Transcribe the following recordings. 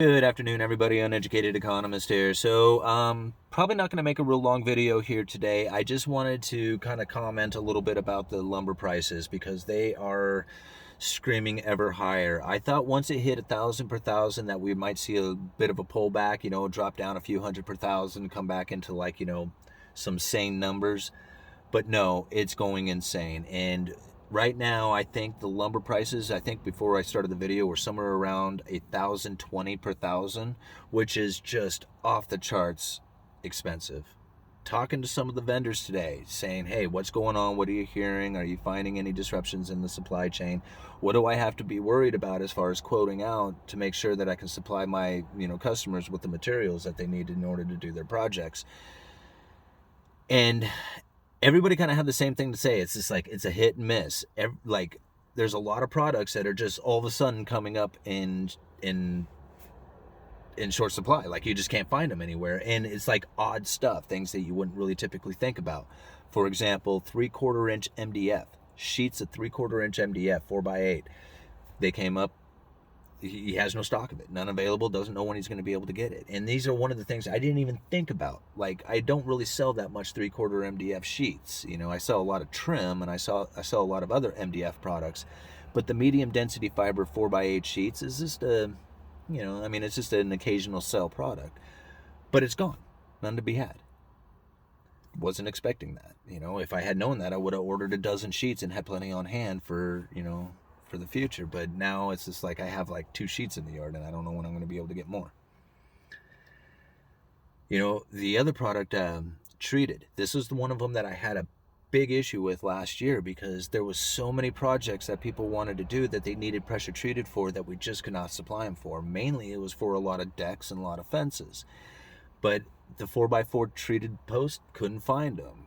Good afternoon, everybody. Uneducated Economist here. So, probably not going to make a real long video here today. I just wanted to kind of comment a little bit about the lumber prices because they are screaming ever higher. I thought once it hit 1,000 per thousand that we might see a bit of a pullback, drop down a few hundred per thousand, come back into some sane numbers. But no, it's going insane. And right now, I think the lumber prices, I think before I started the video, were somewhere around 1,020 per thousand, which is just off the charts expensive. Talking to some of the vendors today, saying, hey, what's going on? What are you hearing? Are you finding any disruptions in the supply chain? What do I have to be worried about as far as quoting out to make sure that I can supply my customers with the materials that they need in order to do their projects? And everybody kind of had the same thing to say. It's just like it's a hit and miss. There's a lot of products that are just all of a sudden coming up in short supply. Like you just can't find them anywhere, and it's like odd stuff, things that you wouldn't really typically think about. For example, 3/4 inch MDF sheets of 3/4 inch MDF 4x8. They came up. He has no stock of it, none available, doesn't know when he's going to be able to get it. And these are one of the things I didn't even think about. Like, I don't really sell that much 3/4 MDF sheets. I sell a lot of trim, and I sell a lot of other MDF products. But the medium density fiber 4x8 sheets is just it's just an occasional sell product. But it's gone, none to be had. Wasn't expecting that. If I had known that, I would have ordered a dozen sheets and had plenty on hand for the future. But now it's just like I have like 2 sheets in the yard and I don't know when I'm going to be able to get more. The other product, treated. This was one of them that I had a big issue with last year because there was so many projects that people wanted to do that they needed pressure treated for that we just could not supply them for. Mainly it was for a lot of decks and a lot of fences. But the 4x4 treated post, couldn't find them.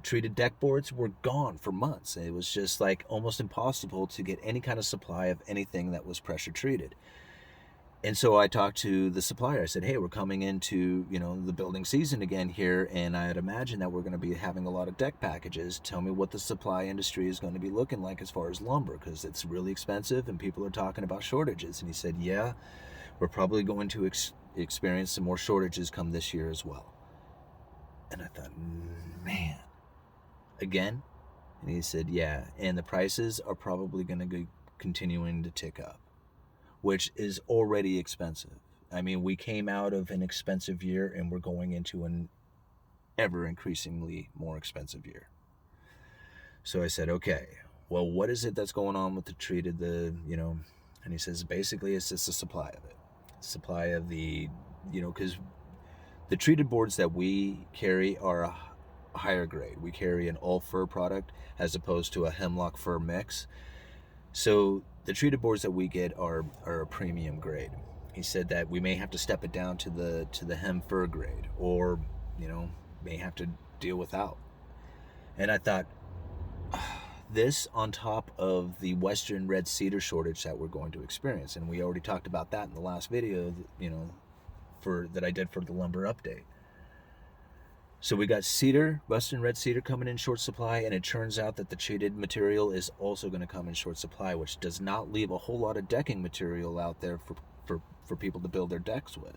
Treated deck boards were gone for months. It was just like almost impossible to get any kind of supply of anything that was pressure treated. And so I talked to the supplier. I said, hey, we're coming into the building season again here, and I'd imagine that we're going to be having a lot of deck packages. Tell me what the supply industry is going to be looking like as far as lumber, because it's really expensive and people are talking about shortages. And he said, yeah, we're probably going to experience some more shortages come this year as well. And I thought, man, again? And he said, yeah, and the prices are probably going to be continuing to tick up, which is already expensive. I mean, we came out of an expensive year and we're going into an ever increasingly more expensive year. So I said, okay, well, what is it that's going on with the treated, and he says, basically it's just the supply of it. Supply of the, because the treated boards that we carry are a higher grade. We carry an all fir product as opposed to a hemlock fir mix. So the treated boards that we get are a premium grade. He said that we may have to step it down to the hem fir grade, or may have to deal without. And I thought, this on top of the western red cedar shortage that we're going to experience, and we already talked about that in the last video, that I did for the lumber update. So we got cedar, western red cedar, coming in short supply, and it turns out that the treated material is also going to come in short supply, which does not leave a whole lot of decking material out there for people to build their decks with.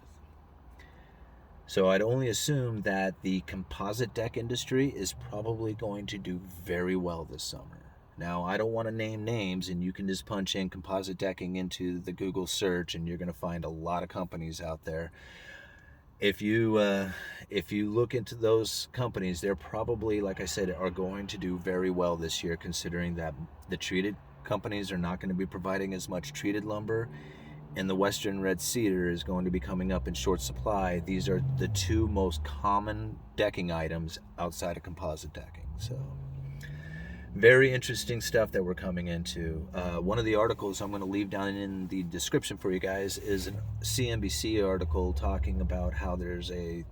So I'd only assume that the composite deck industry is probably going to do very well this summer. Now, I don't want to name names, and you can just punch in composite decking into the Google search, and you're going to find a lot of companies out there. If you look into those companies, they're probably, like I said, are going to do very well this year, considering that the treated companies are not going to be providing as much treated lumber, and the western red cedar is going to be coming up in short supply. These are the 2 most common decking items outside of composite decking. So very interesting stuff that we're coming into. One of the articles I'm going to leave down in the description for you guys is a CNBC article talking about how there's a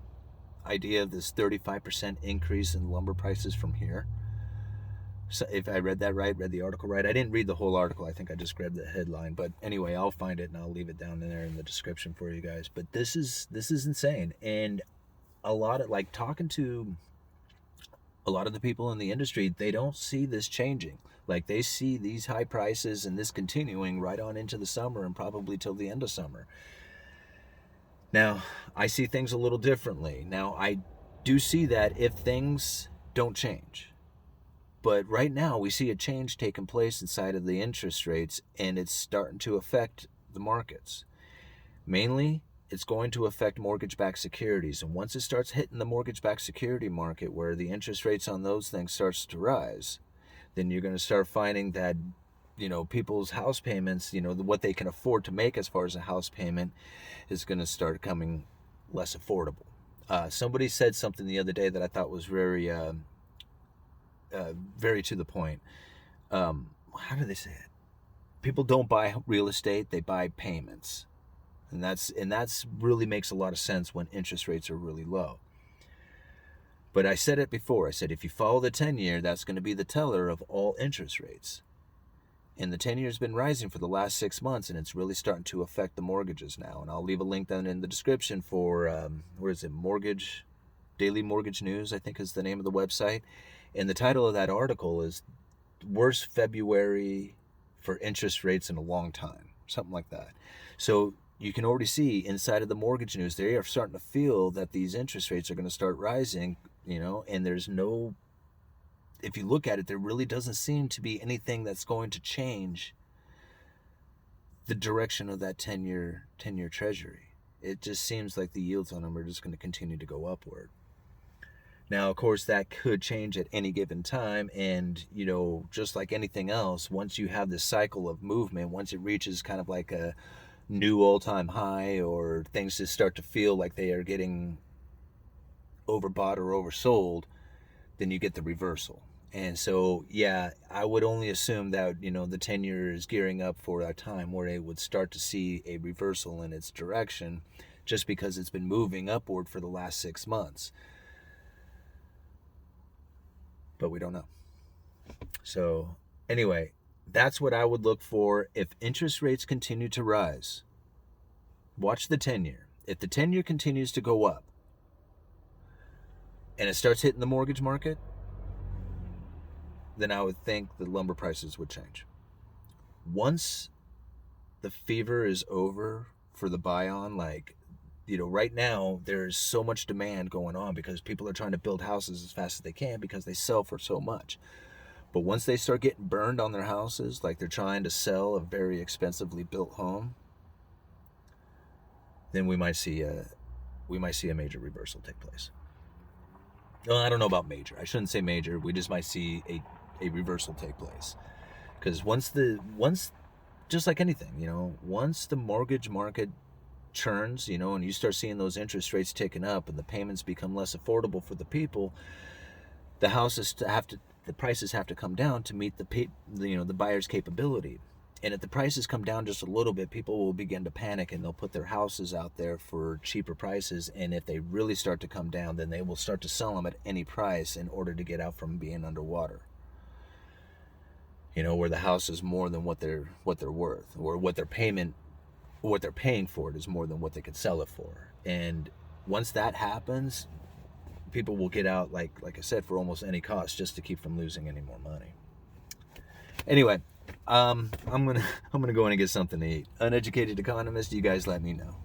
idea of this 35% increase in lumber prices from here. So if I read that right, read the article right. I didn't read the whole article. I think I just grabbed the headline. But anyway, I'll find it and I'll leave it down in there in the description for you guys. But this is insane. And a lot of, like, talking to a lot of the people in the industry, they don't see this changing. Like, they see these high prices and this continuing right on into the summer and probably till the end of summer. Now, I see things a little differently. Now, I do see that if things don't change, but right now we see a change taking place inside of the interest rates, and it's starting to affect the markets. Mainly, it's going to affect mortgage-backed securities, and once it starts hitting the mortgage-backed security market where the interest rates on those things starts to rise, then you're going to start finding that people's house payments, what they can afford to make as far as a house payment, is going to start coming less affordable. Somebody said something the other day that I thought was very very to the point. How do they say it? People don't buy real estate; they buy payments, and that's really makes a lot of sense when interest rates are really low. But I said it before. I said if you follow the 10-year, that's going to be the teller of all interest rates. And the 10-year has been rising for the last 6 months, and it's really starting to affect the mortgages now. And I'll leave a link down in the description for where is it? Daily Mortgage News, I think is the name of the website. And the title of that article is Worst February for Interest Rates in a Long Time, something like that. So you can already see inside of the mortgage news, they are starting to feel that these interest rates are going to start rising, and there's no, if you look at it, there really doesn't seem to be anything that's going to change the direction of that 10-year treasury. It just seems like the yields on them are just going to continue to go upward. Now, of course, that could change at any given time. And, just like anything else, once you have this cycle of movement, once it reaches kind of like a new all-time high, or things just start to feel like they are getting overbought or oversold, then you get the reversal. And so, yeah, I would only assume that, the 10-year is gearing up for a time where it would start to see a reversal in its direction, just because it's been moving upward for the last 6 months. But we don't know. So anyway, that's what I would look for. If interest rates continue to rise, watch the 10-year. If the 10-year continues to go up and it starts hitting the mortgage market, then I would think the lumber prices would change. Once the fever is over for the buy on, right now there's so much demand going on because people are trying to build houses as fast as they can because they sell for so much. But once they start getting burned on their houses, like they're trying to sell a very expensively built home, then we might see a major reversal take place. Well, I don't know about major. I shouldn't say major. We just might see a reversal take place. Because once just like anything, once the mortgage market churns, and you start seeing those interest rates ticking up and the payments become less affordable for the people, the prices have to come down to meet the buyer's capability. And if the prices come down just a little bit, people will begin to panic and they'll put their houses out there for cheaper prices. And if they really start to come down, then they will start to sell them at any price in order to get out from being underwater. Where the house is more than what they're worth, or what they're paying for it is more than what they could sell it for. And once that happens, people will get out, like I said, for almost any cost, just to keep from losing any more money. Anyway, I'm gonna go in and get something to eat. Uneducated Economist, you guys let me know.